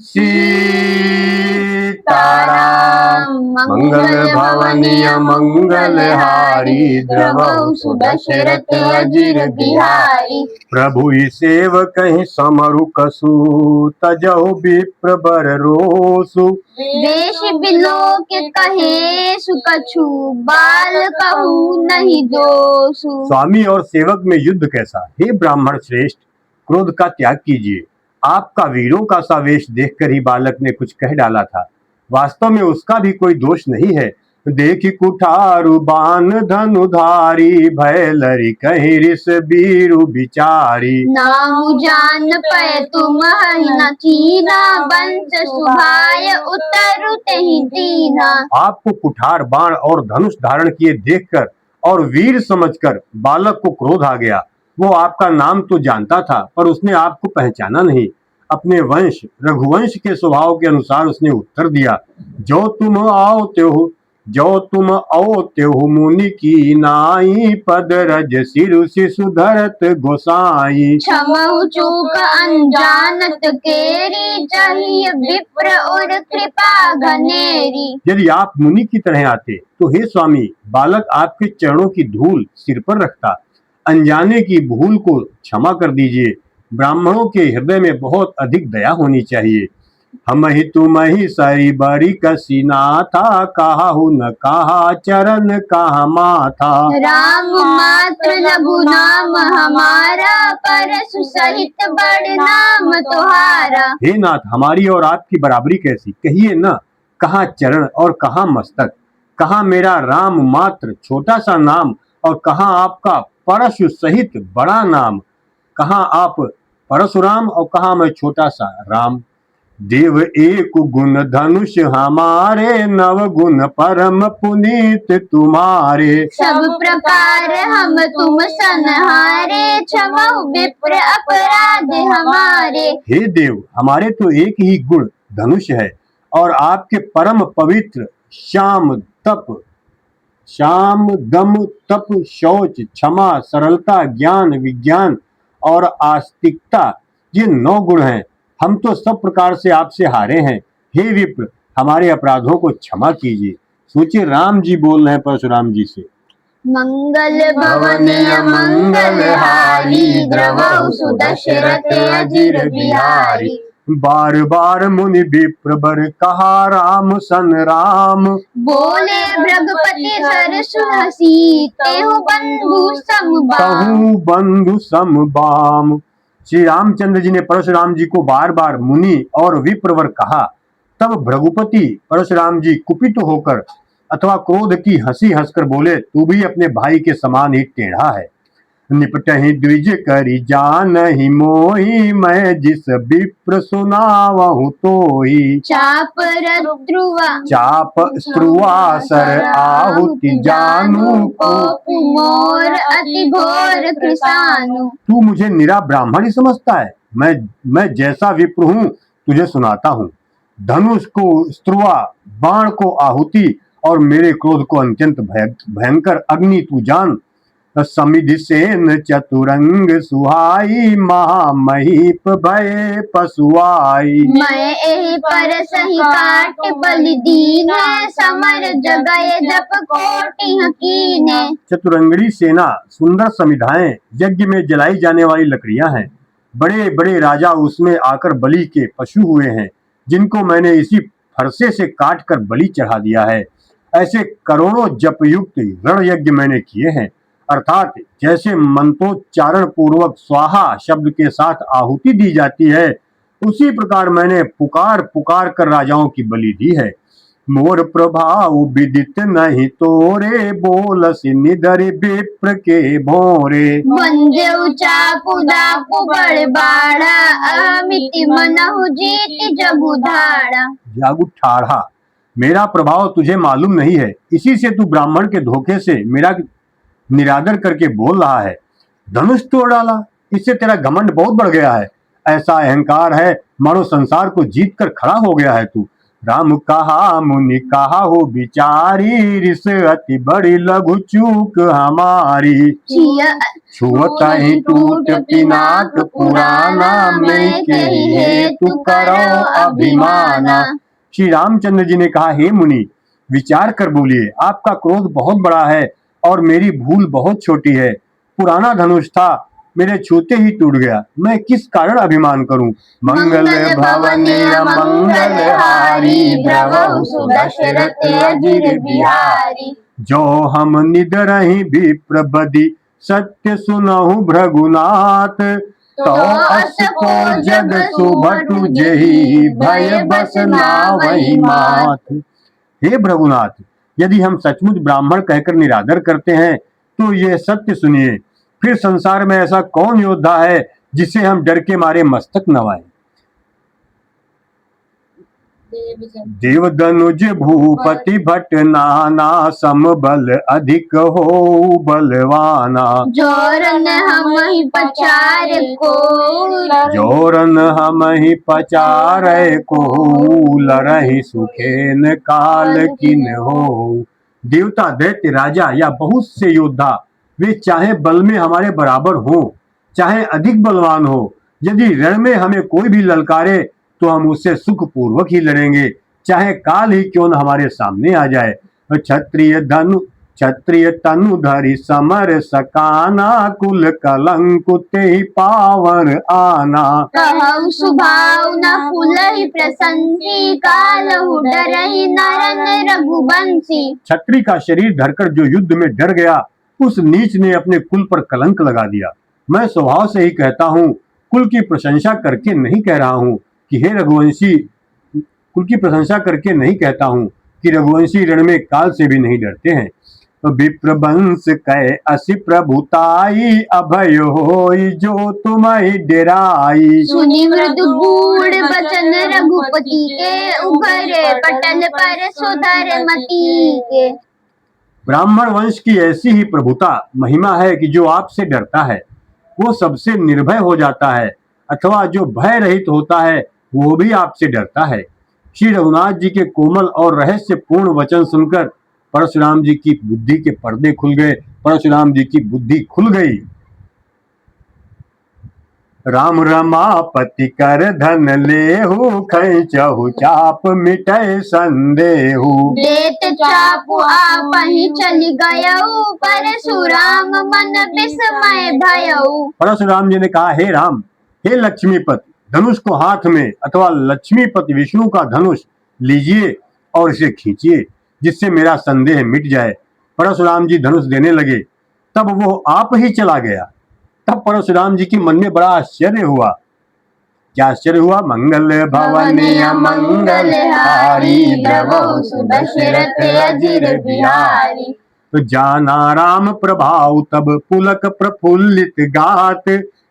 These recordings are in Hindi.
सीताराम। मंगल भवनीय मंगलहारी, द्रवहु दशरथ अजिर बिहारी। प्रभु सेवक समरु कसु, तजहु विप्र बर रोसु। देश बिलोक कहे सुकछु, बाल कहू नहीं दोसु। स्वामी और सेवक में युद्ध कैसा। हे ब्राह्मण श्रेष्ठ, क्रोध का त्याग कीजिए। आपका वीरों का सा वेश देखकर ही बालक ने कुछ कह डाला था। वास्तव में उसका भी कोई दोष नहीं है। देखी कुठारु बान धनुधारी, भय लरी कहीं रिस बीरु बिचारी। नामु जान पे तुम न कीना, बंस सुभाय उतरु तेहि दीना। आपको कुठार बाण और धनुष धारण किए देखकर और वीर समझकर बालक को क्रोध आ गया। वो आपका नाम तो जानता था, पर उसने आपको पहचाना नहीं। अपने वंश रघुवंश के स्वभाव के अनुसार उसने उत्तर दिया, जो तुम आओ त्यों मुनि की नाई, पद रज सिरु शिशु धरत गोसाई। क्षमहु चूक अनजानत केरी, चाहिए विप्र और कृपा घनेरी। यदि आप मुनि की तरह आते तो हे स्वामी, बालक आपके चरणों की धूल सिर पर रखता। अनजाने की भूल को क्षमा कर दीजिए। ब्राह्मणों के हृदय में बहुत अधिक दया होनी चाहिए। हम ही तुम ही सरी बरी कसीना था, काहू न कहा चरण कहा माथा। राम मात्र लघु नाम हमारा, परसु सहित बड़ नाम तुम्हारा। हे नाथ, हमारी और आपकी बराबरी कैसी, कहिए न। कहाँ चरण और कहाँ मस्तक, कहाँ मेरा राम मात्र छोटा सा नाम और कहाँ आपका परशु सहित बड़ा नाम। कहाँ आप परशुराम और कहाँ मैं छोटा सा राम। देव एक गुण धनुष हमारे, नव गुण परम पुनीत तुम्हारे। सब प्रकार हम तुम सनहारे, क्षमा विप्र अपराध हमारे। हे देव, हमारे तो एक ही गुण धनुष है और आपके परम पवित्र शाम दम तप शौच क्षमा सरलता ज्ञान विज्ञान और आस्तिकता, ये 9 गुण हैं। हम तो सब प्रकार से आपसे हारे हैं। हे विप्र, हमारे अपराधों को क्षमा कीजिए। सोचिए, राम जी बोल रहे हैं परशुराम जी से। मंगल भवनीय मंगलहारी, द्रवहु दशरथ अजिर बिहारी। बार बार मुनि विप्र बर कहा, राम सन राम। बोले भृगुपति सरसु हसी, तेहु बंधु समबाम। श्री रामचंद्र जी ने परशुराम जी को बार बार मुनि और विप्रवर कहा। तब भृगुपति परशुराम जी कुपित होकर अथवा क्रोध की हंसी हंसकर बोले, तू भी अपने भाई के समान ही टेढ़ा है। निपटहि द्विज करी जानहि मोहि, मैं जिस विप्र सुनावहु तोहि। चाप स्त्रुवा सर आहुति जानू, कोपु मोर अति घोर कृसानु। तू मुझे निरा ब्राह्मण ही समझता है। मैं जैसा विप्र हूँ तुझे सुनाता हूँ। धनुष को स्त्रुवा, बाण को आहुति और मेरे क्रोध को अत्यंत भयंकर अग्नि तू जान। समिधि सेन चतुरंग सुहाई, महामहीप भय पशुआई। मैं एहि पर सही काट बलि दीने, समर जगय जप कोटि हकीने। चतुरंगड़ी सेना, सुंदर समिधाएं, यज्ञ में जलाई जाने वाली लकड़ियां हैं। बड़े बड़े राजा उसमें आकर बलि के पशु हुए हैं, जिनको मैंने इसी फरसे से काट कर बलि चढ़ा दिया है। ऐसे करोड़ों जपयुक्त रण यज्ञ मैंने किए हैं। अर्थात जैसे मंत्रोच्चारण पूर्वक स्वाहा शब्द के साथ आहुति दी जाती है, उसी प्रकार मैंने पुकार पुकार कर राजाओं की बलि दी है। मोर प्रभाव विदित नहीं तोरे, बोलस निधर विप्र के भोरे। मंजऊ चापु दापु बड़ बाड़ा, अमिति मनहु जीत जगु धाड़ा। जागु ठाढ़ा, मेरा प्रभाव तुझे मालूम नहीं है, इसी से तू ब्राह्मण के धोखे से मेरा निरादर करके बोल रहा है। धनुष तोड़ डाला, इससे तेरा घमंड बहुत बढ़ गया है। ऐसा अहंकार है मानो संसार को जीत कर खड़ा हो गया है तू। राम कहा मुनि कहा हो बिचारी, रिस अति बड़ी लघु चूक हमारी। सिया छुअत ही टूट पिनाक पुराना, मैं कही है तू करो अभिमाना। श्री रामचंद्र जी ने कहा, हे मुनि विचार कर बोलिए, आपका क्रोध बहुत बड़ा है और मेरी भूल बहुत छोटी है। पुराना धनुष था, मेरे छूते ही टूट गया, मैं किस कारण अभिमान करूं। मंगल भवनीय मंगल हारी, द्रवहु सुदशरथ अजिर बिहारी। जो हम निदरहि विप्र बदी, सत्य सुनहु भृगुनाथ। तो अस को जग सुभटु जेहि, भय बस नावहि माथ। हे भृगुनाथ, यदि हम सचमुच ब्राह्मण कहकर निरादर करते हैं तो ये सत्य सुनिए, फिर संसार में ऐसा कौन योद्धा है जिसे हम डर के मारे मस्तक नवाएं। देवदनुज भूपति भट नाना, समबल अधिक हो बलवाना। जोरन हम ही पचार को, जोरन हम ही पचार को, लरहि सुखेन काल किन हो। देवता, दैत्य, राजा या बहुत से योद्धा, वे चाहे बल में हमारे बराबर हो, चाहे अधिक बलवान हो, यदि रण में हमें कोई भी ललकारे तो हम उससे सुख पूर्वक ही लड़ेंगे, चाहे काल ही क्यों न हमारे सामने आ जाए। क्षत्रिय तनु धरि समर सकाना, कुल कलंकुत ही पावर आना। कहु सुभाव न फूलहि प्रशंसी, कालहु डरहि नरन रघुवंशी। क्षत्रिय का शरीर धरकर जो युद्ध में डर गया, उस नीच ने अपने कुल पर कलंक लगा दिया। मैं स्वभाव से ही कहता हूँ, कुल की प्रशंसा करके नहीं कह रहा हूँ कि हे रघुवंशी, कुल की प्रशंसा करके नहीं कहता हूँ कि रघुवंशी रण में काल से भी नहीं डरते हैं। विप्र वंश कै असि प्रभुताई, अभय होई जो तुम्हि डेराई। सुनि मृदु गूढ़ बचन रघुपति के, उघरे पटल पर सुधर मति के। ब्राह्मण वंश की ऐसी ही प्रभुता महिमा है कि जो आपसे डरता है वो सबसे निर्भय हो जाता है, अथवा जो भय रहित होता है वो भी आपसे डरता है। श्री रघुनाथ जी के कोमल और रहस्य पूर्ण वचन सुनकर परशुराम जी की बुद्धि के पर्दे खुल गए, परशुराम जी की बुद्धि खुल गई। राम रमापति कर धन लेहु, खैचहु चाप मिटै संदेहु। देत चापु आपहि चलि गयउ, परशुराम मन विस्मय भयउ। परशुराम जी ने कहा, हे राम, हे लक्ष्मीपति, धनुष को हाथ में अथवा लक्ष्मीपति विष्णु का धनुष लीजिए और इसे खींचिए, जिससे मेरा संदेह मिट जाए। परशुराम जी धनुष देने लगे, तब वो आप ही चला गया। तब परशुराम जी के मन में बड़ा आश्चर्य हुआ। क्या आश्चर्य हुआ? मंगल भवनीय मंगल हारी, द्रवहु सुदशरथ अजिर बिहारी। तो जाना राम प्रभाव तब पुलक प्रफुल्लित गात,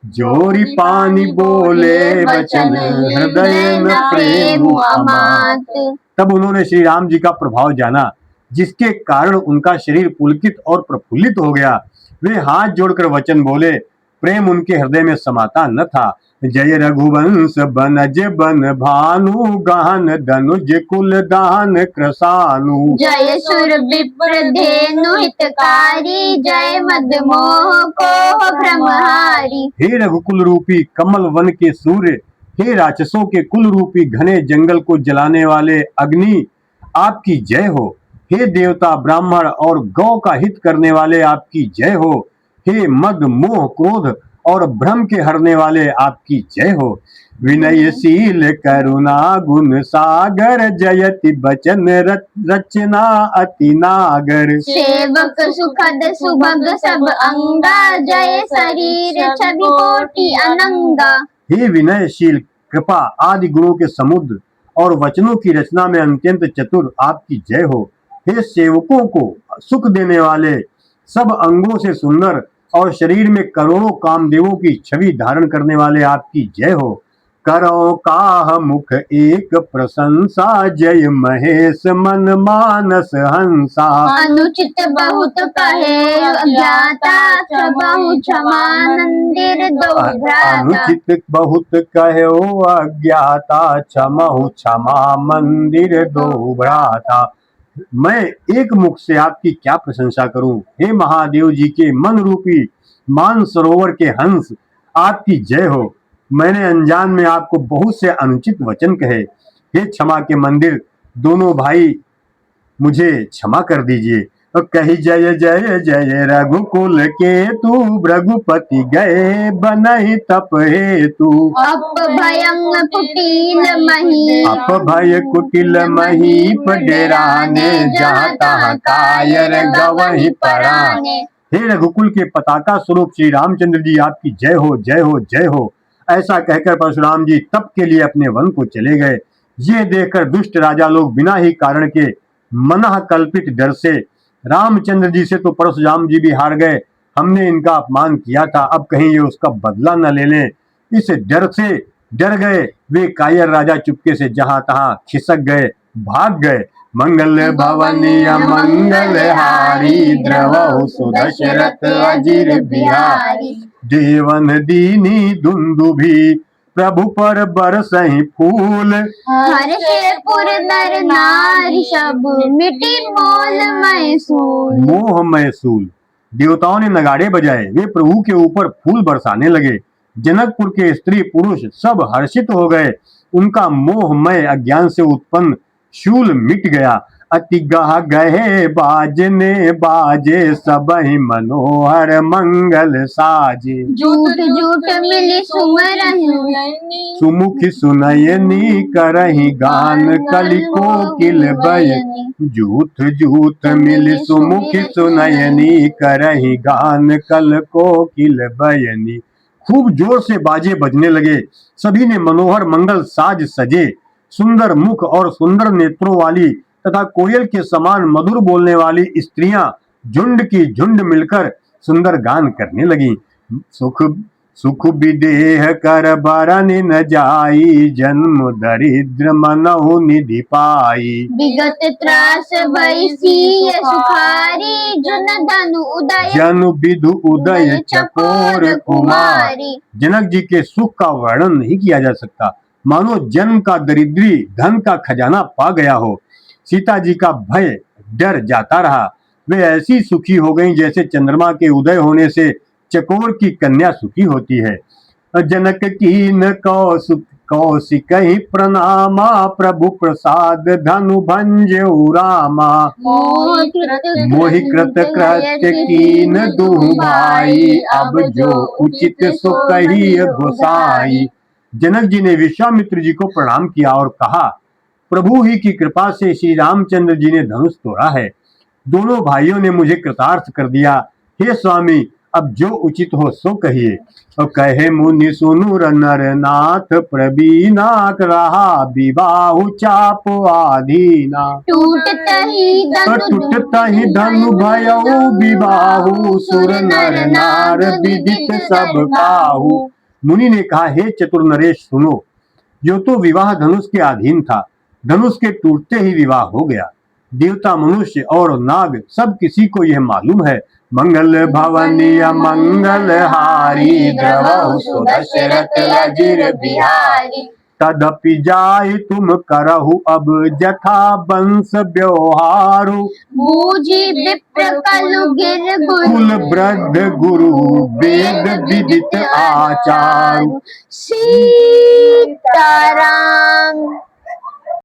जोरी पानी बोले वचन हृदय में प्रेम अमात। तब उन्होंने श्री राम जी का प्रभाव जाना, जिसके कारण उनका शरीर पुलकित और प्रफुल्लित हो गया। वे हाथ जोड़कर वचन बोले, प्रेम उनके हृदय में समाता न था। जय रघुवंश बनज बन भानु, गहन धनुज कुल दहन कृसानु। जय सुर विप्र धेनु हितकारी, जय मद मोह को भ्रमहारी। हे रघुकुल रूपी कमल वन के सूर्य, हे राक्षसों के कुल रूपी घने जंगल को जलाने वाले अग्नि, आपकी जय हो। हे देवता, ब्राह्मण और गौ का हित करने वाले, आपकी जय हो। हे मद मोह क्रोध और भ्रम के हरने वाले, आपकी जय हो। विनयशील करुणा गुण सागर, जयति बचन रचना अति नागर। सेवक सुखद सुभग सब अंगा, जय शरीर छवि कोटि अनंगा। हे विनयशील, कृपा आदि गुणों के समुद्र और वचनों की रचना में अत्यंत चतुर, आपकी जय हो। हे सेवकों को सुख देने वाले, सब अंगों से सुंदर और शरीर में करोड़ों कामदेवों की छवि धारण करने वाले, आपकी जय हो। करो काह मुख एक प्रशंसा, जय महेश मन मानस हंसा। अनुचित बहुत कहे अज्ञाता, क्षमहु क्षमा मंदिर दो भ्राता। अनुचित बहुत कहो अज्ञाता, क्षमहु क्षमा मंदिर दो भ्राता। मैं एक मुख से आपकी क्या प्रशंसा करूं, हे महादेव जी के मन रूपी मान सरोवर के हंस, आपकी जय हो। मैंने अनजान में आपको बहुत से अनुचित वचन कहे, हे क्षमा के मंदिर दोनों भाई, मुझे क्षमा कर दीजिए। और कही जय जय जय रघुकुल के तू, रघुपति गए बनहि तप हेतु। अपभयं कुटिल मही, अपभय कुटिल महीप, डेराने जहाँ तहाँ कायर गवहि पराने। हे रघुकुल के पताका स्वरूप श्री रामचंद्र जी, आपकी जय हो जय हो जय हो। ऐसा कहकर परशुराम जी तप के लिए अपने वन को चले गए। ये देखकर दुष्ट राजा लोग बिना ही कारण के मनः कल्पित डर से, रामचंद्र जी से तो परशुराम जी भी हार गए, हमने इनका अपमान किया था, अब कहीं ये उसका बदला न ले लें, इस डर से डर गए। वे कायर राजा चुपके से जहां तहां खिसक गए, भाग गए। मंगल भवनीय मंगल हारी, द्रवहु सुदशरथ अजिर बिहारी। देवन दीनी दुंदुभी, प्रभु पर बरसहि फूल। हर्षपुर नर नारी, सब मिटी मोल मैसूल। मोह मैसूल। देवताओं ने नगाड़े बजाए, वे प्रभु के ऊपर फूल बरसाने लगे। जनकपुर के स्त्री पुरुष सब हर्षित हो गए, उनका मोहमय अज्ञान से उत्पन्न शूल मिट गया। अति गह गहे बाजने बाजे, सबहि मनोहर मंगल साजे। झूठ झूठ मिली सुमरहि, सुमुखी सुनयनी करहि गान, कलि कोकिल बयनी। झूठ झूठ मिली सुमुखी सुनयनी, करहि गान कल कोकिल बयनी। खूब जोर से बाजे बजने लगे, सभी ने मनोहर मंगल साज सजे। सुंदर मुख और सुंदर नेत्रों वाली तथा कोयल के समान मधुर बोलने वाली स्त्रियां झुंड की झुंड मिलकर सुंदर गान करने लगी। सुख सुख विदेह कर बरन न जाई, जन्म दरिद्र मनहु निधि पाई। विगत त्रास भई सिय सुखारी, जन धनु उदय जनु विधु उदय चकोर कुमारी। जनक जी के सुख का वर्णन नहीं किया जा सकता, मानो जन्म का दरिद्री धन का खजाना पा गया हो। सीता जी का भय डर जाता रहा, वे ऐसी सुखी हो गईं जैसे चंद्रमा के उदय होने से चकोर की कन्या सुखी होती है। जनक कीन कौशिकहि प्रणामा, प्रभु प्रसाद धनु भंजऊ रामा। मोहि कृत कृत्य कीन दुहु भाई, अब जो उचित सो कहिए गोसाई। जनक जी ने विश्वामित्र जी को प्रणाम किया और कहा, प्रभु ही की कृपा से श्री रामचंद्र जी ने धनुष तोड़ा है, दोनों भाइयों ने मुझे कृतार्थ कर दिया। हे स्वामी, अब जो उचित हो सो कहिए। और कहे मुनि सुनु नर नाथ, प्रवीणा रहा विवाहु चाप आधीना। टूटता ही धनु भयउ विवाहु, सुर नर नार विदित सब काहू। मुनि ने कहा, हे चतुर नरेश सुनो, जो तो विवाह धनुष के अधीन था, धनुष के टूटते ही विवाह हो गया। देवता मनुष्य और नाग सब किसी को यह मालूम है। मंगल भवनीय मंगल हारी, द्रवहु सुदशरथ अजिर बिहारी। तदपि जाय तुम करहु अब जथा वंश व्यवहारु। बूझी विप्र कलु गिर कुल वृद्ध गुरु, वेद विदित आचारु। सीताराम।